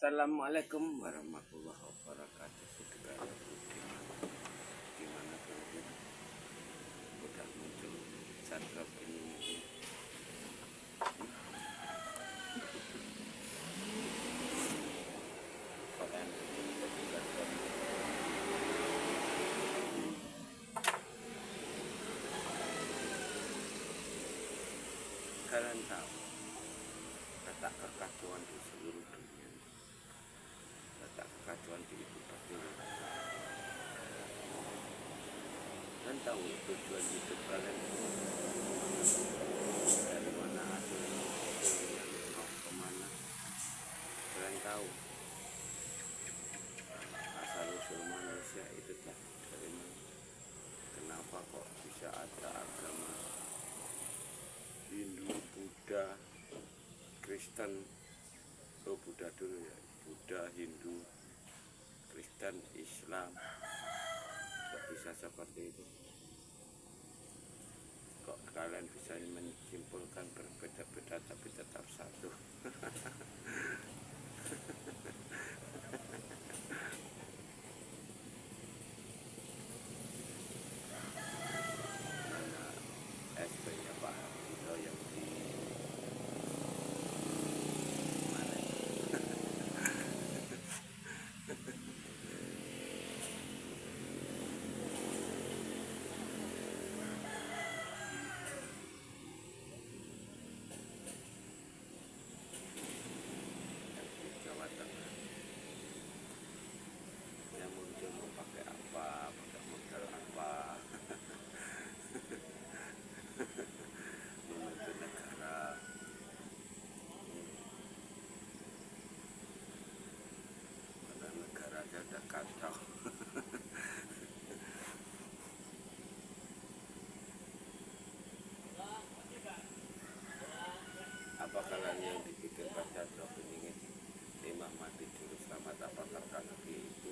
Assalamualaikum warahmatullahi wabarakatuh. Saudara dimana pun udah muncul Chandra ini kalian tahu letak kekacauan di seluruh dunia, letak kekacauan di ibu pertiwi. Dan tahu tujuan hidup kalian dari mana hasilnya mau kemana. Kalian tahu asal usul manusia itu dari mana? Kenapa kok bisa ada agama Hindu, Buddha, Kristen? Oh, Buddha dulu ya. Buddha, Hindu, Kristen, Islam. Kok bisa seperti itu? Kok kalian bisa menyimpulkan berbeda-beda tapi tetap satu? Mana SP-nya Pak Harto yang di mana? Jawa Tengah. Yang muncul mau pakai apa, pakai modal apa, menuntut negara. Karena negara aja udah kacau. Apa kalian yang dipikir pada Chandra ingin Imam mati dulu selamat, apakah karena itu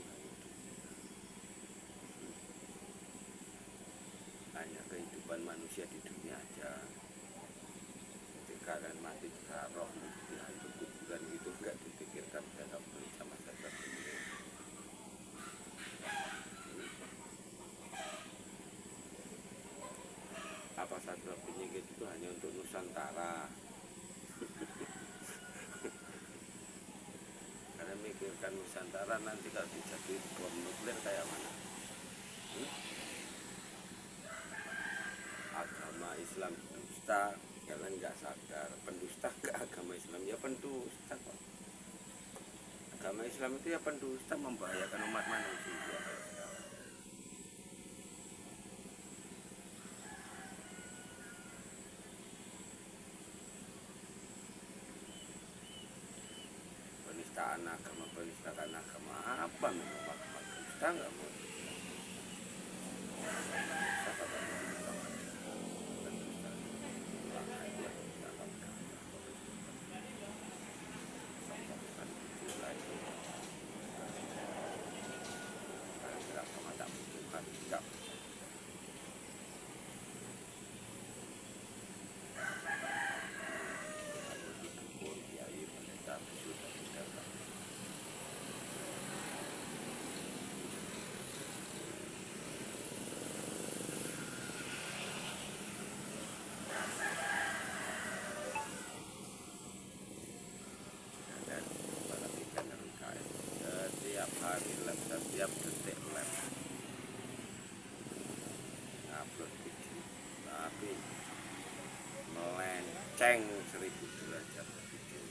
hanya kehidupan manusia di dunia aja? Jadi kalian mati roh di hantu kuburan itu enggak dipikirkan dalam sama Chandra ini. Apa Chandra penyingkit itu hanya untuk Nusantara? Karena mikirkan Nusantara nanti kalau dijadiin bom nuklir kayak mana? Agama Islam dusta, kalian nggak sadar. Pendusta ke agama Islam ya pendusta kok. Agama Islam itu ya pendusta, membahayakan umat manusia. Penistaan agama apa memang agama dusta nggak mau? Setiap hari lab, setiap detik lab upload video, tapi melenceng 1000 derajat video.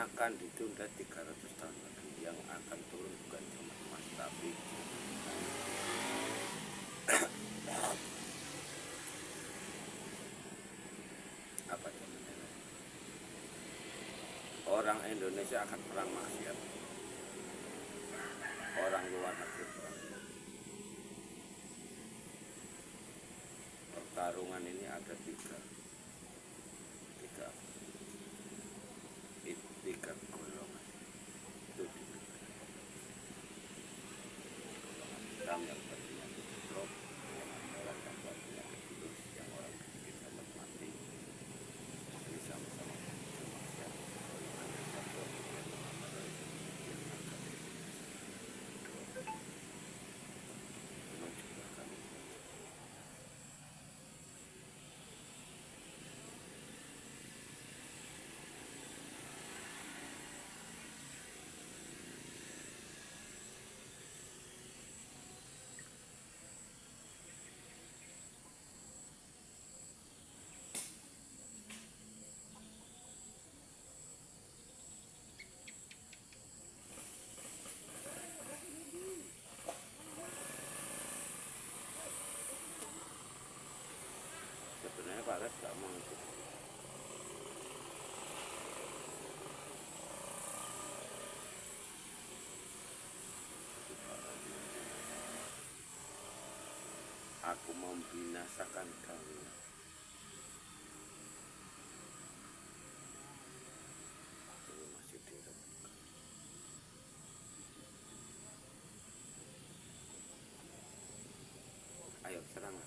akan ditunda 300 tahun lagi. Yang akan turun bukan cuma emas tapi apa namanya, orang Indonesia akan perang maksiat, orang luar negeri perang. Pertarungan ini ada tiga golongan. Itu hitam yang berpenyakit stroke, orang yang berpenyakit virus, yang orang sedikit dapat mati. Ini sama-sama maksiat. Sebenarnya Pak Res gak mau ikut. Aku membinasakan kalian. Ini masih direbutkan. Ayo serang,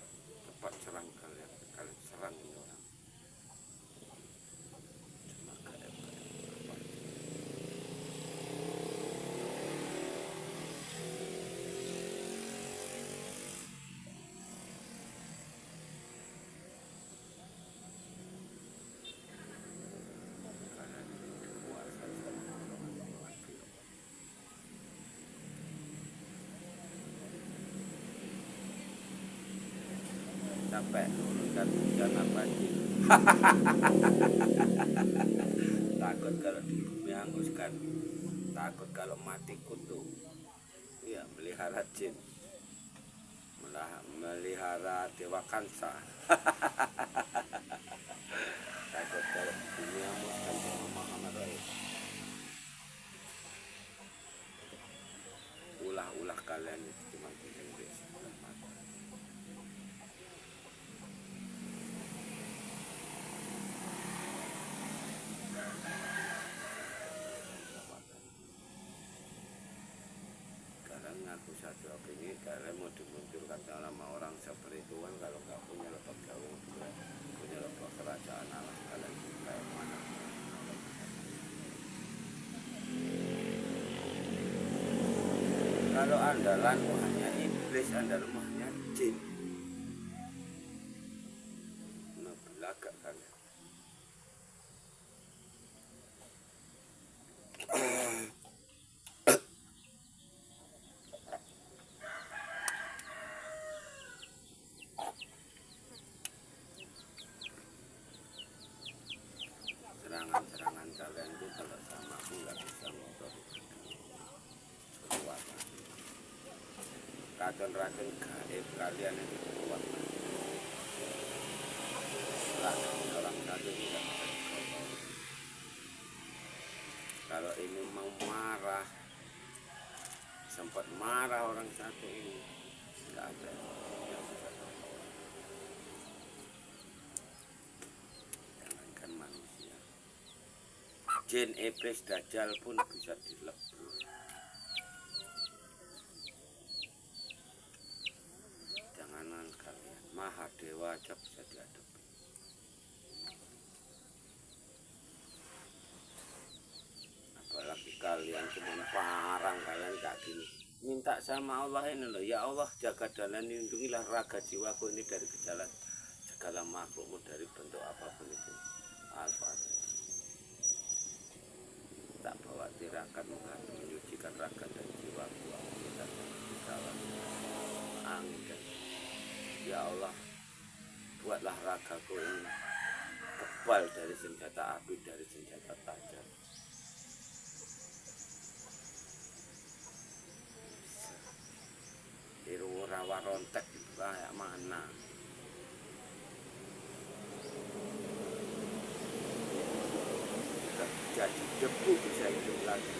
cepat serang kalian. Kalian serang ini orang. Cuma KM apa? Kalian dikuasai sama golongan-golongan virus. Capek urusan hujan apa sih? Takut kalau di bumi hanguskan, takut kalau mati kutu. Ya, melihara jin, melihara dewa kansa. Takut kalau di bumi hanguskan sama Muhammad Rais. Ulah-ulah kalian itu cuma bikin desa. Sekarang ngaku satu opini, kalian mau dimunculkan sama orang seperituan kalau nggak punya lepak jauh, punya lepak kerajaan Allah, kalian kayak mana? Kalau andalanmu hanya iblis, andalanmu hanya jin, nah belagak kalian. Serangan-serangan kalian itu kalau sama aku nggak bisa ngotot kekuatan. Racun-racun gaib kalian itu kuat. Orang satu ini nggak bisa dikontrol. Kalau ini mau marah, sempat marah orang satu ini, nggak ada yang bisa kontrol. Jangankan manusia, jin, iblis, dajjal pun bisa dilebur. Janganan kalian, maha dewa aja bisa dihadapi. Apalagi kalian cuma parang, kalian gak gini. Minta sama Allah ini loh, ya Allah jaga dan lindungilah raga jiwaku ini dari gejala segala makhlukmu, dari bentuk apapun itu. Al-Fatihah. Tak bawa tirakat menyucikan raga dan jiwaku. Amin. Ya Allah, buatlah ragaku ini kebal dari senjata api, dari senjata tajam. iru rawa rontek itu kayak mana. Jadi debu bisa hidup lagi.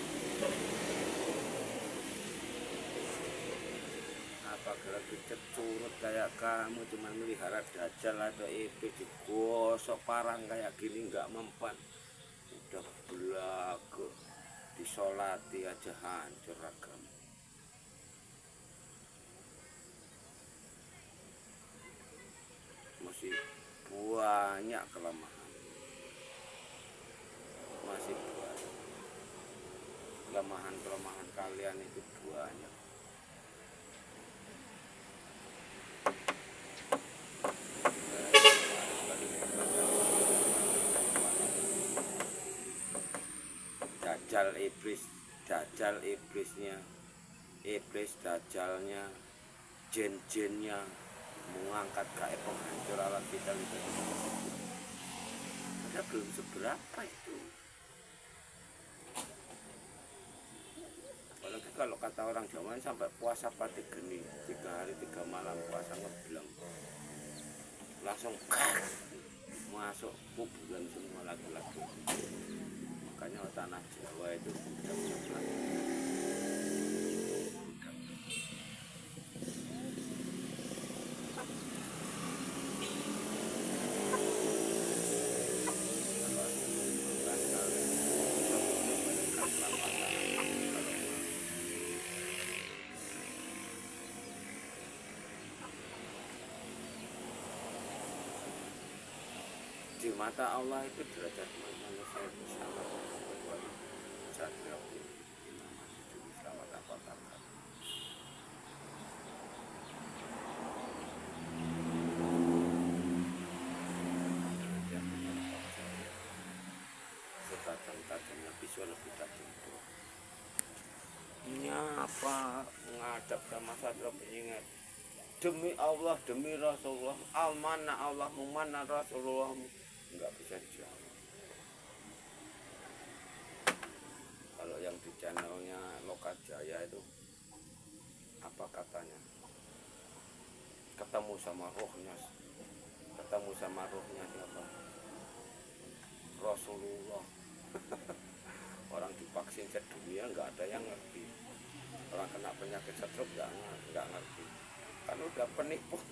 Apabila kita curut kayak kamu cuma melihara dajjal atau iblis digosok parang kayak gini nggak mempan, udah belagu disolati aja hancur agama. Masih banyak kelemahan, masih banyak kelemahan kalian itu banyak. Dajjal iblisnya, iblis dajjalnya, jin-jinnya mengangkat gaib penghancur alam kita itu. Ada belum seberapa itu. Apalagi kalau kata orang Jawa sampai puasa pati geni, 3 hari 3 malam puasa ngebleng, langsung masuk kuburan semua laki-laki. Makanya tanah Jawa itu budak-budak. Di mata Allah itu derajat manusia itu sama kecuali Jadil selamat apa kata. Setajam-tajamnya pisau lebih tajam. Ini apa ngadap sama Sadra pengingat. Demi Allah, demi Rasulullah, almana Allah, mana Rasulullah, nggak bisa dijawab. Kalau yang di channelnya Lokajaya itu apa katanya? Ketemu sama rohnya siapa? Rasulullah. Orang divaksin sedunia nggak ada yang ngerti. Orang kena penyakit stroke nggak ngerti. Kan udah penipuan.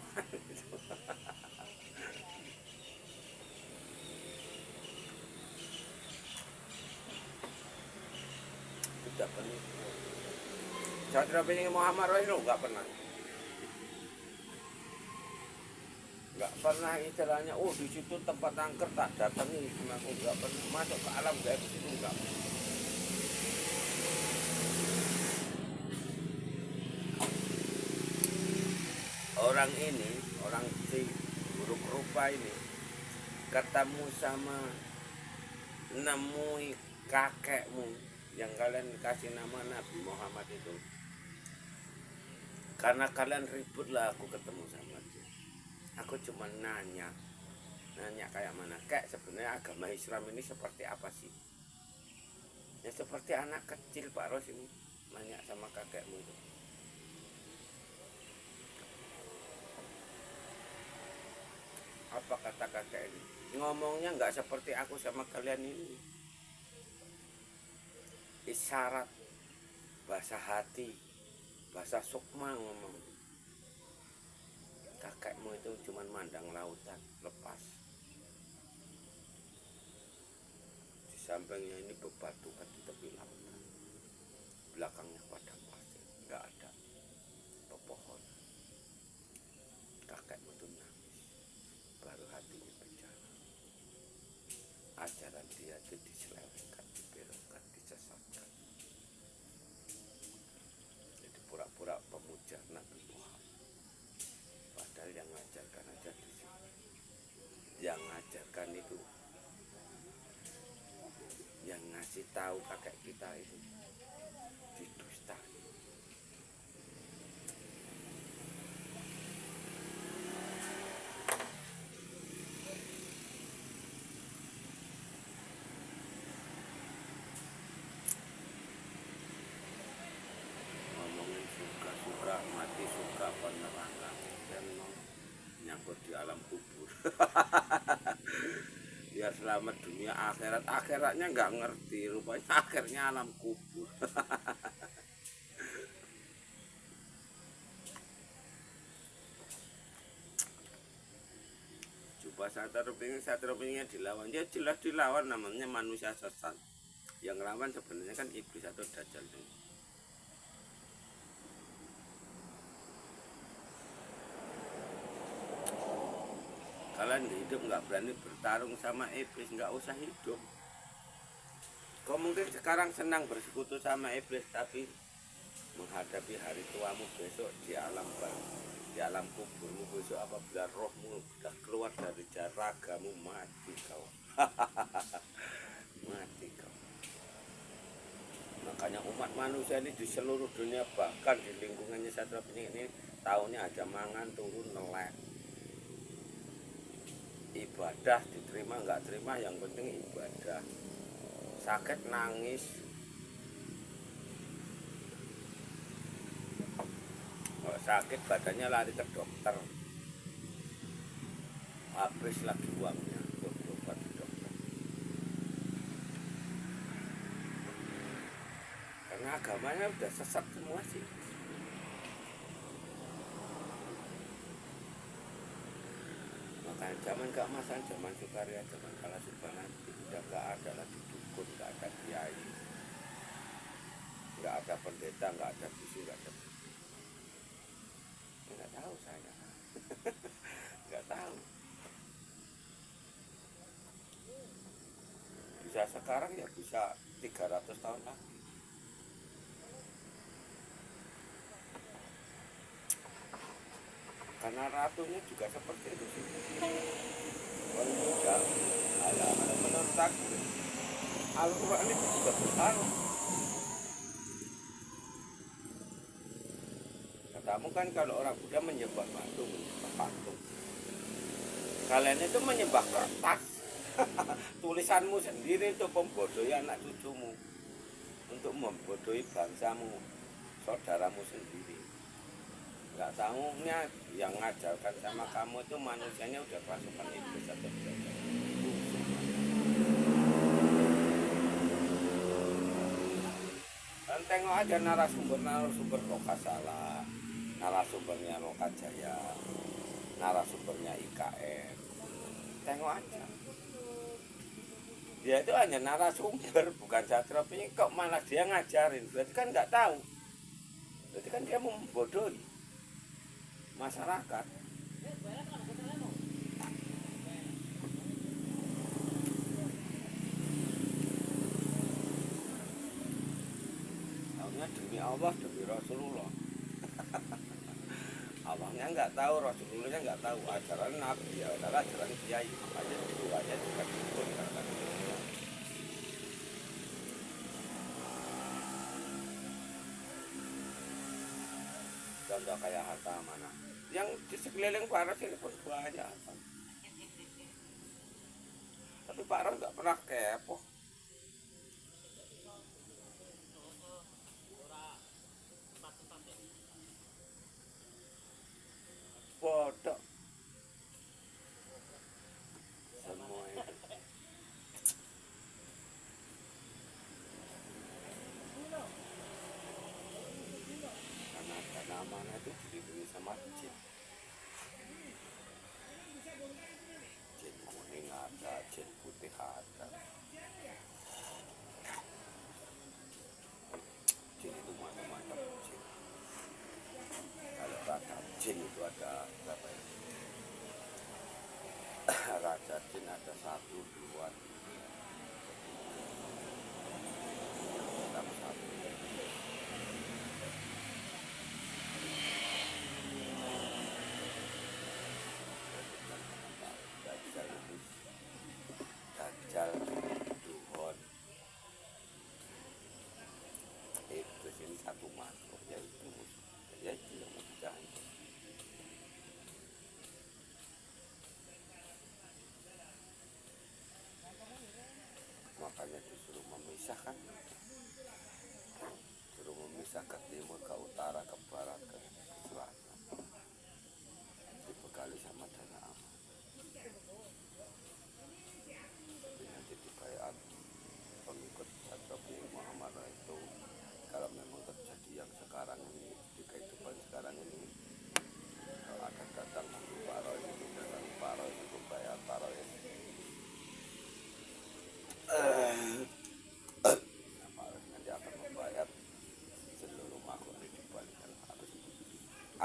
Udah penipuan. Sadra bin Muhammad itu nggak pernah istilahnya. Oh di situ tempat angker tak datangi, aku nggak pernah masuk ke alam gaib itu nggak. Orang ini, orang si buruk rupa ini ketemu sama nemui kakekmu yang kalian kasih nama Nabi Muhammad itu. Karena kalian ribut lah aku ketemu sama dia. Aku cuma nanya kayak mana. Kayak sebenarnya agama Islam ini seperti apa sih? Ya seperti anak kecil Pak Ros ini nanya sama kakekmu itu. Apa kata kakek ini? Ngomongnya nggak seperti aku sama kalian ini. Isyarat, bahasa hati, bahasa sukma ngomong. Kakekmu itu cuma mandang lautan lepas. Di sampingnya ini bebatuan di tepi lautan. Belakangnya padang pasir, nggak ada pepohonan. Kakekmu itu nangis, baru hatinya bicara. Ajaran dia itu diselewengkan, dibelokkan, disesatkan. Jadi pura-pura pemuja Nabi Muhammad. Padahal yang ngajarkan aja di sini. Yang ngajarkan itu, yang ngasih tahu kakek kita itu didustai. Ngomongin suka-suka, mati suka, sama dunia akhirat. Akhiratnya nggak ngerti, rupanya akhirnya alam kubur. Coba satria dilawan, ya jelas dilawan, namanya manusia sesat. Yang lawan sebenarnya kan iblis atau dajjal. Kalian hidup nggak berani bertarung sama iblis, nggak usah hidup. Kau mungkin sekarang senang bersekutu sama iblis, tapi menghadapi hari tuamu besok di alam kuburmu besok, apabila rohmu sudah keluar dari ragamu, mati kau. Mati kau. Makanya umat manusia ini di seluruh dunia, bahkan di lingkungannya Satria Penyihir ini, tahunnya aja mangan turun nelek. Ibadah diterima nggak terima, yang penting ibadah. Sakit nangis, kalau sakit badannya lari ke dokter, habis lagi uangnya untuk berobat ke dokter. Karena agamanya udah sesat semua sih. Makanya zaman keemasan, zaman Sukarya, zaman Kalasubana udah gak ada lagi dukun, gak ada kiai, gak ada pendeta, gak ada bisu, gak ada. Nggak tahu saya. Nggak tahu. Bisa sekarang ya bisa 300 tahun lagi. Karena ratunya juga seperti itu sih. Kalau juga ada menurut aku, Al-Quran itu juga bertaruh. Katamu kan kalau orang Buddha menyembah batu, menyembah patung. Kalian itu menyembah kertas. Tulisanmu sendiri untuk membodohi anak cucumu, untuk membodohi bangsamu, saudaramu sendiri. Nggak tahunya yang ngajarkan sama kamu itu manusianya udah pasukan iblis atau dajjal. Dan tengok aja narasumber Lokasala, narasumbernya Lokajaya, narasumbernya IKN. Tengok aja. Dia itu hanya narasumber, bukan Satria Penyihir. Kok malah dia ngajarin? Berarti kan nggak tahu. Berarti kan dia membodohi masyarakat. Tahunya demi Allah, demi Rasulullah. Allahnya nggak tahu, Rasulullahnya nggak tahu. Ajaran Nabi ya adalah ajaran kiai. Makanya keduanya juga dikut. Contoh kayak Hatta mana? Yang di sekeliling Pak Ros ini pun banyak. Tapi Pak Ros nggak pernah kepo. Bodoh. Semua itu. Karena amanah itu dilindungi sama jin. Jin kuning ada, jin putih ada. Jin itu macam-macam jin. Kalau raja jin itu ada berapa ya? Raja jin ada 1, 2, 1. Dajjal, Duhon, iblis ini satu makhluk, yaitu yang menjahit. Makanya disuruh memisahkan, disuruh memisah ke timur, ke utara, ke barat, ke selatan, dibekali sama dana amal.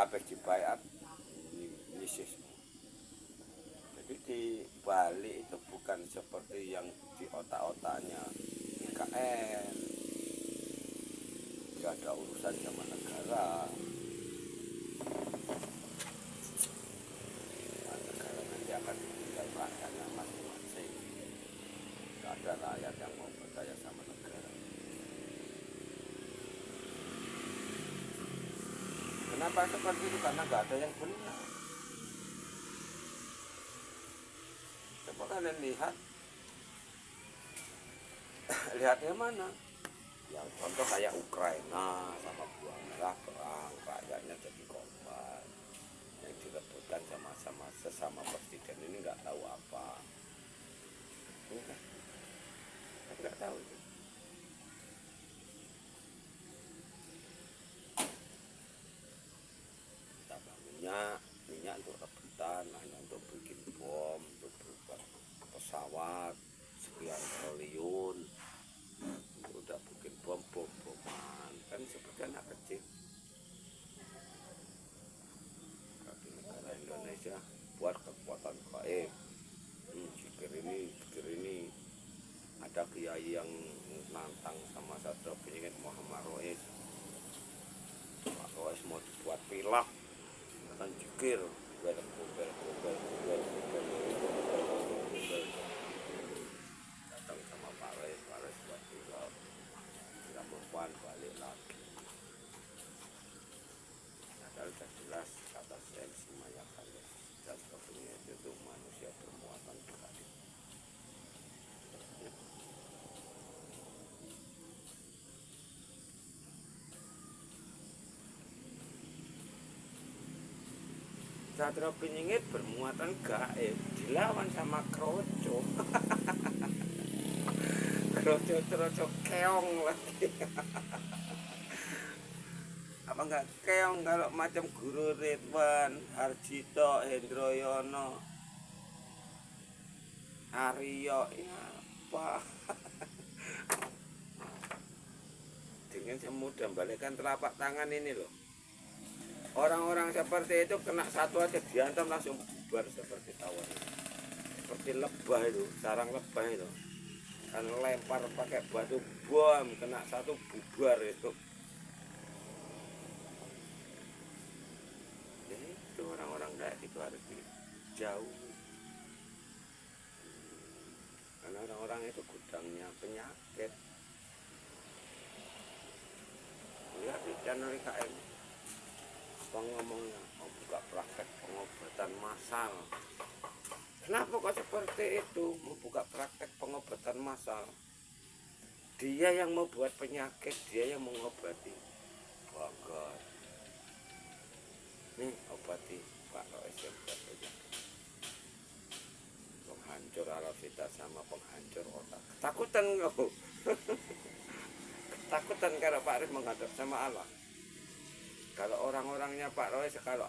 kabeh dibaiat Yesus. Jadi di Bali itu bukan seperti yang di otak-otaknya IKN, nggak ada urusan sama negara. Negara nanti akan ditinggal rakyatnya masing-masing. Nggak ada rakyat yang mau percaya sama negara. Kenapa seperti itu? Karena nggak ada yang benar. Coba kalian lihatnya mana? Yang contoh kayak Ukraina sama Buang Merah perang, rakyatnya jadi korban. Yang direbutkan sama sesama presiden ini nggak tahu apa. Nggak tahu. Tambah minyak untuk rebutan, hanya untuk bikin bom, untuk berbuat pesawat sekian triliun. Udah bikin bom-boman kan seperti anak kecil. Tapi negara Indonesia buat kekuatan gaib. Pikir ini ada kiai yang nantang sama Satrio Piningit Muhammad Rois. Pak Rois mau dibuat pilak kan jikir gobel datang sama Pak Rois buat pilak. Tidak mempuan balik lagi. Padahal sudah jelas kata sains menyatakan Satrio Piningit itu manusia bermuatan gaib. Satrio Piningit bermuatan gaib dilawan sama kroco. Kroco keong lagi. Apa enggak keong kalau macam Guru Ridwan, Harjito, Hendroyono, Aryo, ya apa? Dengan semudah balikkan telapak tangan ini loh. Orang-orang seperti itu kena satu aja dihantam langsung bubar seperti tawon. Seperti lebah itu, sarang lebah itu. Kan lempar pakai batu bom, kena satu bubar itu. Jadi itu orang-orang kayak itu harus dijauh. Karena orang-orang itu gudangnya penyakit. Lihat di channel IKN. Ngomongnya mau buka praktek pengobatan massal. Kenapa kok seperti itu membuka praktek pengobatan massal? Dia yang mau buat penyakit, dia yang mengobati. Bagus. Nih obati Pak Rois yang buat penyakit. Penghancur alafita sama penghancur otak. Ketakutan kau. Ketakutan kalau Pak Rois menghadap sama Allah. Kalau orang-orangnya Pak Rois, kalau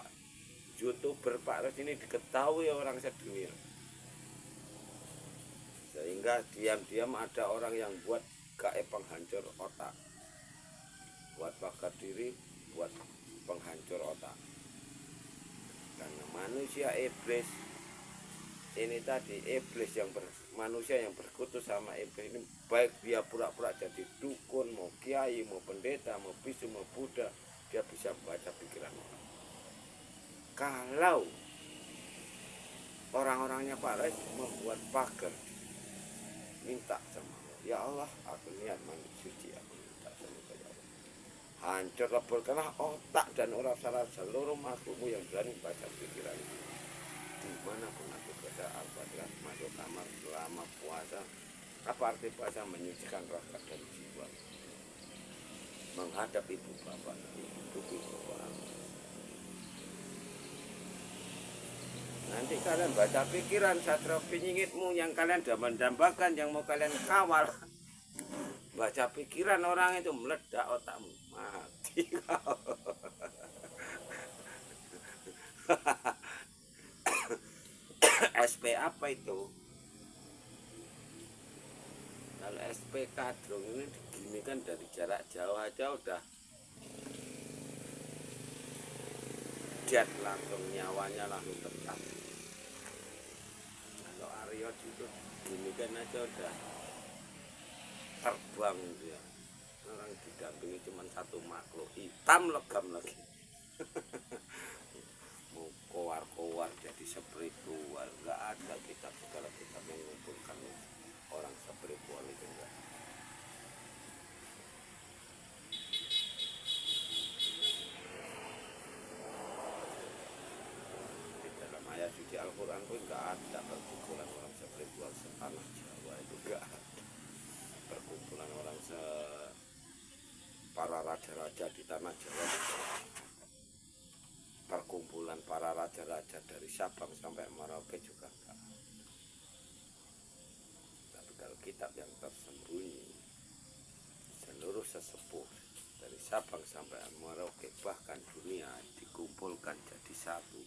YouTuber Pak Rois ini diketahui orang sedunia. Sehingga diam-diam ada orang yang buat gaib penghancur otak. Buat bakar diri, buat penghancur otak. Karena manusia iblis, ini tadi iblis yang manusia yang berkutu sama iblis ini, baik dia pura-pura jadi dukun, mau kiai, mau pendeta, mau bisu, mau Buddha, dia bisa baca pikiran orang. Kalau orang-orangnya Pak Rois membuat pagar, minta sama Allah, ya Allah, aku niat mandi suci, aku minta sama ya Allah. Hancur leburkanlah otak dan urat saraf seluruh makhlukmu yang berani baca pikiran. Dimanapun aku berada, Al-Fatihah, masuk kamar selama puasa. Apa arti puasa? Menyucikan raga dan jiwa. Menghadap ibu bapak, ibu bapak. Nanti kalian baca pikiran Satrio Piningitmu yang kalian dambakan, yang mau kalian kawal. Baca pikiran orang itu meledak otakmu, mati kau. SP apa itu? Kalau SP kadrung ini diginikan dari jarak jauh aja udah dead langsung, nyawanya langsung tercabut. Kalau Aryo itu gini kan aja udah terbang dia. Orang didampingi cuma satu makhluk hitam legam lagi. Mau kowar-kowar jadi spiritual, nggak ada kitab segala kitab yang mengumpulkan orang spiritual itu enggak. Di dalam ayat suci Al-Quran pun nggak ada perkumpulan orang spiritual setanah Jawa, itu nggak ada. Perkumpulan orang para raja-raja di tanah Jawa, perkumpulan para raja-raja dari Sabang sampai Merauke juga enggak. Tapi kalau kitab yang tersembunyi, seluruh sesepuh dari Sabang sampai Merauke bahkan dunia dikumpulkan jadi satu,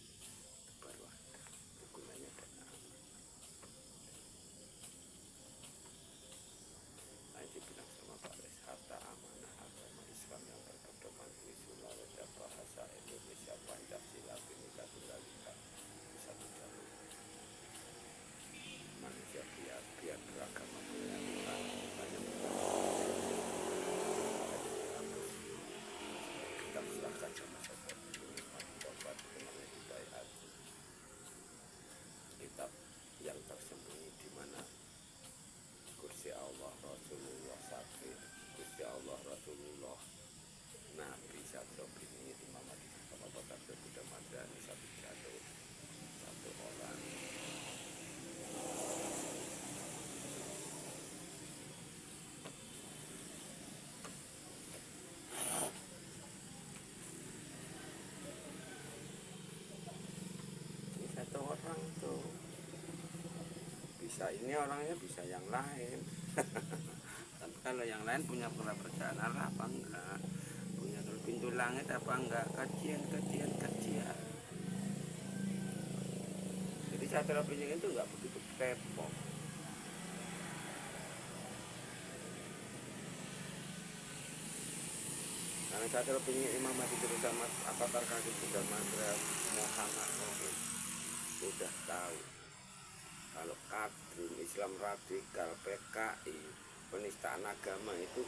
baru ada. Itu gunanya dana amanah. Nah, dibilang sama Pak Les, harta amanah agama Islam yang berpedoman di sunnah dan bahasa Indonesia Pancasila Bhinneka Tunggal Ika itu satu jalur. Manusia biar beragama menyatukan banyak kita serahkan sama saudara bapak namanya Hidayat, kitab yang tersembunyi di mana kursi Allah Rasulullah Safi, kursi Allah Rasulullah Nabi Satro Bini Imam Adi sama Bapak Buddha Madrani satu jalur, satu orang. Ini satu orang tuh bisa ini orangnya bisa yang lain. Tapi kalau yang lain punya kepercayaan Allah apa enggak, punya pintu langit apa enggak, kajian. Jadi Satria Pinjing itu enggak begitu kepo. Karena Satria Pinjing Imam Mahdi bersama Apakar Kaki Buddha Mantra Muhammad Rasul sudah tahu kalau kadrun Islam radikal, PKI, penistaan agama itu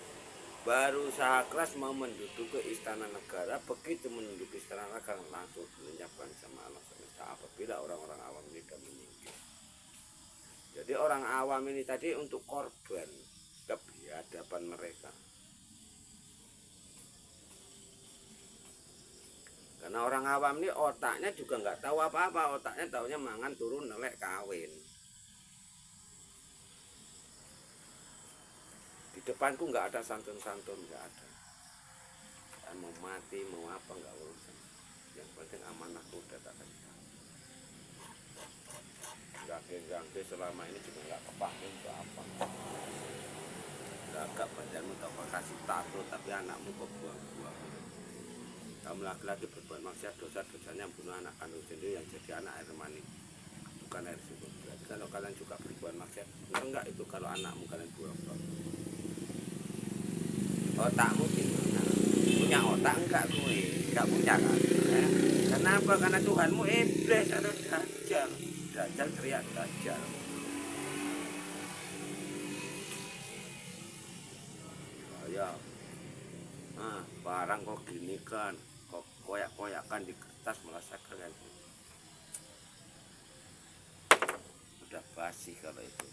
baru usaha keras mau menduduki istana negara. Begitu menduduki istana negara langsung dilenyapkan sama Allah semesta apabila orang-orang awam ini sudah menyingkir. Jadi orang awam ini tadi untuk korban kebiadaban mereka. Karena orang awam ini otaknya juga nggak tahu apa-apa, otaknya taunya mangan turun nelek kawin. Di depanku nggak ada santun-santun, nggak ada. Dan mau mati mau apa nggak urusan. Yang penting amanahku udah tak kasih tahu. Gangge selama ini juga nggak kepakai untuk apa. Gagak badanmu tak kasih tato tapi anakmu kok buang-buang. Kamu laki-laki berbuat maksiat, dosa-dosanya bunuh anak kandung sendiri yang jadi anak air mani, bukan air susu. Berarti kalau kalian juga berbuat maksiat, enggak itu kalau anakmu kalian buang-buang. Otakmu gimana? Punya otak enggak gue? Enggak punya kan? Kenapa? Karena Tuhanmu iblis atau dajjal. Dajjal teriak dajjal. Oh ya, barang kok gini kan, kok koyak-koyakan di kertas merasa keren. Udah basi kalau itu.